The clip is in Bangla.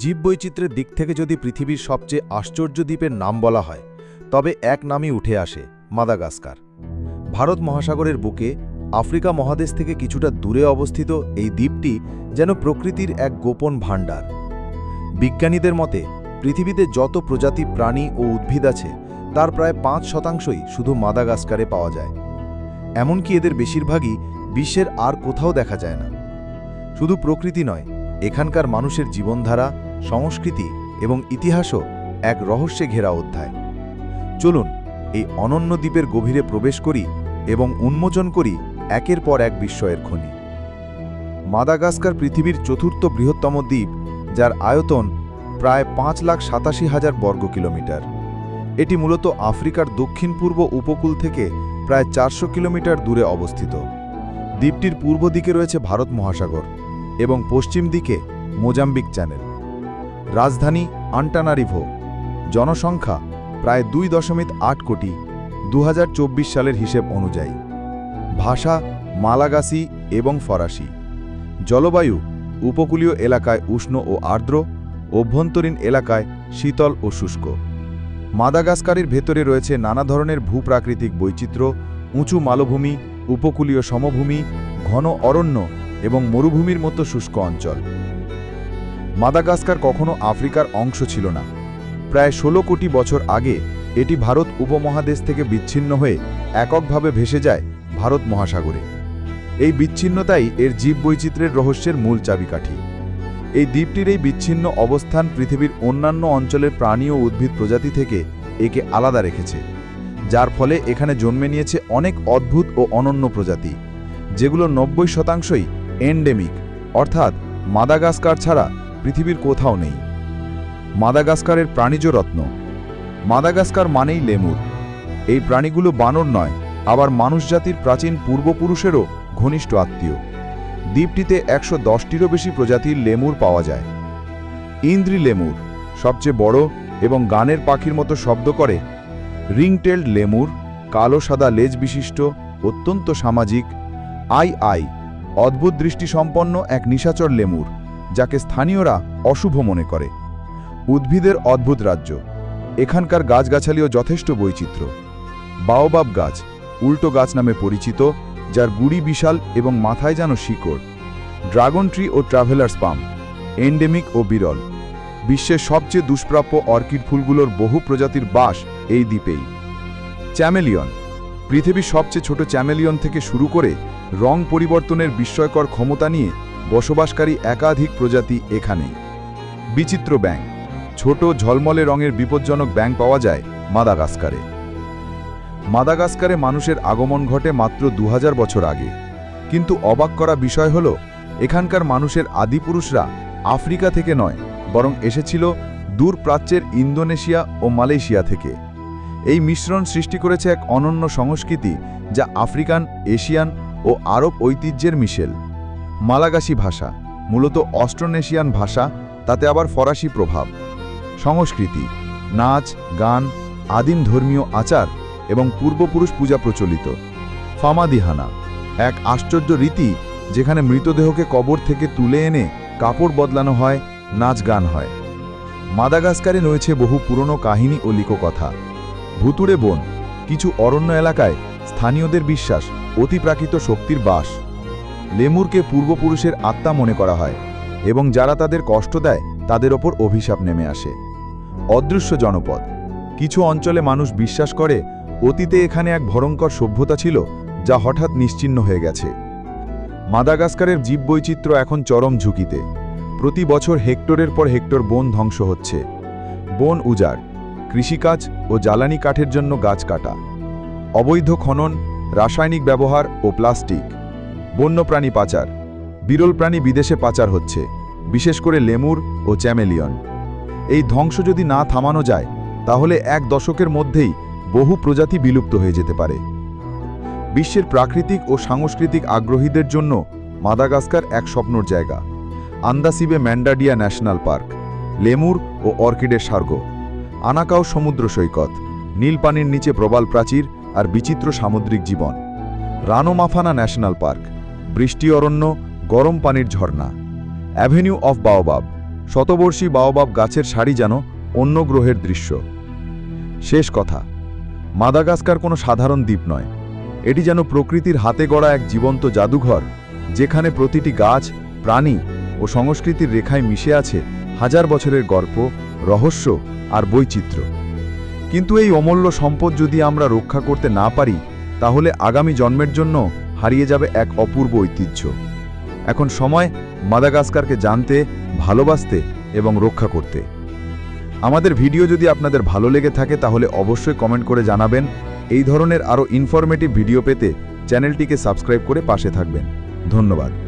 জীববৈচিত্র্যের দিক থেকে যদি পৃথিবীর সবচেয়ে আশ্চর্য দ্বীপের নাম বলা হয় তবে এক নামই উঠে আসে, মাদাগাস্কার। ভারত মহাসাগরের বুকে আফ্রিকা মহাদেশ থেকে কিছুটা দূরে অবস্থিত এই দ্বীপটি যেন প্রকৃতির এক গোপন ভাণ্ডার। বিজ্ঞানীদের মতে পৃথিবীতে যত প্রজাতি প্রাণী ও উদ্ভিদ আছে তার প্রায় ৫% শুধু মাদাগাস্কারে পাওয়া যায়। এমনকি এদের বেশিরভাগই বিশ্বের আর কোথাও দেখা যায় না। শুধু প্রকৃতি নয়, এখানকার মানুষের জীবনধারা, সংস্কৃতি এবং ইতিহাসও এক রহস্যে ঘেরা অধ্যায়। চলুন এই অনন্য দ্বীপের গভীরে প্রবেশ করি এবং উন্মোচন করি একের পর এক বিস্ময়ের খনি। মাদাগাস্কার পৃথিবীর চতুর্থ বৃহত্তম দ্বীপ, যার আয়তন প্রায় ৫,৮৭,০০০ বর্গ কিলোমিটার। এটি মূলত আফ্রিকার দক্ষিণ পূর্ব উপকূল থেকে প্রায় ৪০০ কিলোমিটার দূরে অবস্থিত। দ্বীপটির পূর্ব দিকে রয়েছে ভারত মহাসাগর এবং পশ্চিম দিকে মোজাম্বিক চ্যানেল। রাজধানী আন্টানারিভো। জনসংখ্যা প্রায় ২.৮ কোটি ২০২৪ সালের হিসেব অনুযায়ী। ভাষা মালাগাসি এবং ফরাসি। জলবায়ু উপকূলীয় এলাকায় উষ্ণ ও আর্দ্র, অভ্যন্তরীণ এলাকায় শীতল ও শুষ্ক। মাদাগাস্কারের ভেতরে রয়েছে নানা ধরনের ভূপ্রাকৃতিক বৈচিত্র্য, উঁচু মালভূমি, উপকূলীয় সমভূমি, ঘন অরণ্য এবং মরুভূমির মতো শুষ্ক অঞ্চল। মাদাগাস্কার কখনো আফ্রিকার অংশ ছিল না। প্রায় ১৬ কোটি বছর আগে এটি ভারত উপমহাদেশ থেকে বিচ্ছিন্ন হয়ে এককভাবে ভেসে যায় ভারত মহাসাগরে। এই বিচ্ছিন্নতাই এর জীববৈচিত্র্যের রহস্যের মূল চাবিকাঠি। এই দ্বীপটির এই বিচ্ছিন্ন অবস্থান পৃথিবীর অন্যান্য অঞ্চলের প্রাণী ও উদ্ভিদ প্রজাতি থেকে একে আলাদা রেখেছে, যার ফলে এখানে জন্মে নিয়েছে অনেক অদ্ভুত ও অনন্য প্রজাতি, যেগুলো ৯০%ই এন্ডেমিক, অর্থাৎ মাদাগাস্কার ছাড়া পৃথিবীর কোথাও নেই। মাদাগাস্কারের প্রাণীজ রত্ন। মাদাগাস্কার মানেই লেমুর। এই প্রাণীগুলো বানর নয়, আবার মানুষ জাতির প্রাচীন পূর্বপুরুষেরও ঘনিষ্ঠ আত্মীয়। দ্বীপটিতে ১১০টিরও বেশি প্রজাতির লেমুর পাওয়া যায়। ইন্দ্রি লেমুর সবচেয়ে বড় এবং গানের পাখির মতো শব্দ করে। রিংটেলড লেমুর কালো সাদা লেজ বিশিষ্ট, অত্যন্ত সামাজিক। আই অদ্ভুত দৃষ্টিসম্পন্ন এক নিশাচর লেমুর, যাকে স্থানীয়রা অশুভ মনে করে। উদ্ভিদের অদ্ভুত রাজ্য। এখানকার গাছগাছালিও যথেষ্ট বৈচিত্র্য। বাওবাব গাছ, উল্টো গাছ নামে পরিচিত, যার গুড়ি বিশাল এবং মাথায় যেন শিকড়। ড্রাগন ট্রি ও ট্রাভেলার্স পাম, এন্ডেমিক ও বিরল। বিশ্বের সবচেয়ে দুষ্প্রাপ্য অর্কিড ফুলগুলোর বহু প্রজাতির বাস এই দ্বীপেই। চ্যামেলিয়ন। পৃথিবীর সবচেয়ে ছোট চ্যামেলিয়ন থেকে শুরু করে রং পরিবর্তনের বিস্ময়কর ক্ষমতা নিয়ে বসবাসকারী একাধিক প্রজাতি এখানেই। বিচিত্র ব্যাঙ। ছোট ঝলমলে রঙের বিপজ্জনক ব্যাঙ পাওয়া যায় মাদাগাস্কারে। মাদাগাস্কারে মানুষের আগমন ঘটে মাত্র ২০০০ বছর আগে, কিন্তু অবাক করা বিষয় হল এখানকার মানুষের আদিপুরুষরা আফ্রিকা থেকে নয়, বরং এসেছিল দূর প্রাচ্যের ইন্দোনেশিয়া ও মালয়েশিয়া থেকে। এই মিশ্রণ সৃষ্টি করেছে এক অনন্য সংস্কৃতি, যা আফ্রিকান, এশিয়ান ও আরব ঐতিহ্যের মিশেল। মালাগাসি ভাষা মূলত অস্ট্রোনেশিয়ান ভাষা, তাতে আবার ফরাসি প্রভাব। সংস্কৃতি নাচ, গান, আদিম ধর্মীয় আচার এবং পূর্বপুরুষ পূজা প্রচলিত। ফামাদিহানা এক আশ্চর্য রীতি, যেখানে মৃতদেহকে কবর থেকে তুলে এনে কাপড় বদলানো হয়, নাচ গান হয়। মাদাগাস্কারে রয়েছে বহু পুরনো কাহিনী ও লিককথা। ভুতুড়ে বন। কিছু অরণ্য এলাকায় স্থানীয়দের বিশ্বাস অতিপ্রাকৃত শক্তির বাস। লেমুরকে পূর্বপুরুষের আত্মা মনে করা হয় এবং যারা তাদের কষ্ট দেয় তাদের ওপর অভিশাপ নেমে আসে। অদৃশ্য জনপদ। কিছু অঞ্চলে মানুষ বিশ্বাস করে অতীতে এখানে এক ভয়ঙ্কর সভ্যতা ছিল, যা হঠাৎ নিশ্চিহ্ন হয়ে গেছে। মাদাগাস্কারের জীববৈচিত্র্য এখন চরম ঝুঁকিতে। প্রতি বছর হেক্টরের পর হেক্টর বন ধ্বংস হচ্ছে। বন উজাড়, কৃষিকাজ ও জ্বালানি কাঠের জন্য গাছ কাটা, অবৈধ খনন, রাসায়নিক ব্যবহার ও প্লাস্টিক। বন্যপ্রাণী পাচার। বিরল প্রাণী বিদেশে পাচার হচ্ছে, বিশেষ করে লেমুর ও চ্যামেলিয়ন। এই ধ্বংস যদি না থামানো যায় তাহলে এক দশকের মধ্যেই বহু প্রজাতি বিলুপ্ত হয়ে যেতে পারে। বিশ্বের প্রাকৃতিক ও সাংস্কৃতিক আগ্রহীদের জন্য মাদাগাস্কার এক স্বপ্নর জায়গা। আন্দাসিবে ম্যান্ডাডিয়া ন্যাশনাল পার্ক, লেমুর ও অর্কিডের স্বর্গ। আনাকাও সমুদ্র সৈকত, নীল পানির নিচে প্রবাল প্রাচীর আর বিচিত্র সামুদ্রিক জীবন। রানোমাফানা ন্যাশনাল পার্ক, বৃষ্টি অরণ্য, গরম পানির ঝর্ণা। অ্যাভিনিউ অফ বাওবাব, শতবর্ষী বাওবাব গাছের সারি যেন অন্য গ্রহের দৃশ্য। শেষ কথা, মাদাগাস্কার কোনো সাধারণ দ্বীপ নয়, এটি যেন প্রকৃতির হাতে গড়া এক জীবন্ত জাদুঘর, যেখানে প্রতিটি গাছ, প্রাণী ও সংস্কৃতির রেখায় মিশে আছে হাজার বছরের গল্প, রহস্য আর বৈচিত্র্য। কিন্তু এই অমূল্য সম্পদ যদি আমরা রক্ষা করতে না পারি, তাহলে আগামী জন্মের জন্য হারিয়ে যাবে এক অপূর্ব ঐতিহ্য। এখন সময় মাদাগাস্কারকে জানতে, ভালোবাসতে এবং রক্ষা করতে। আমাদের ভিডিও যদি আপনাদের ভালো লেগে থাকে তাহলে অবশ্যই কমেন্ট করে জানাবেন। এই ধরনের আরও ইনফরমেটিভ ভিডিও পেতে চ্যানেলটিকে সাবস্ক্রাইব করে পাশে থাকবেন। ধন্যবাদ।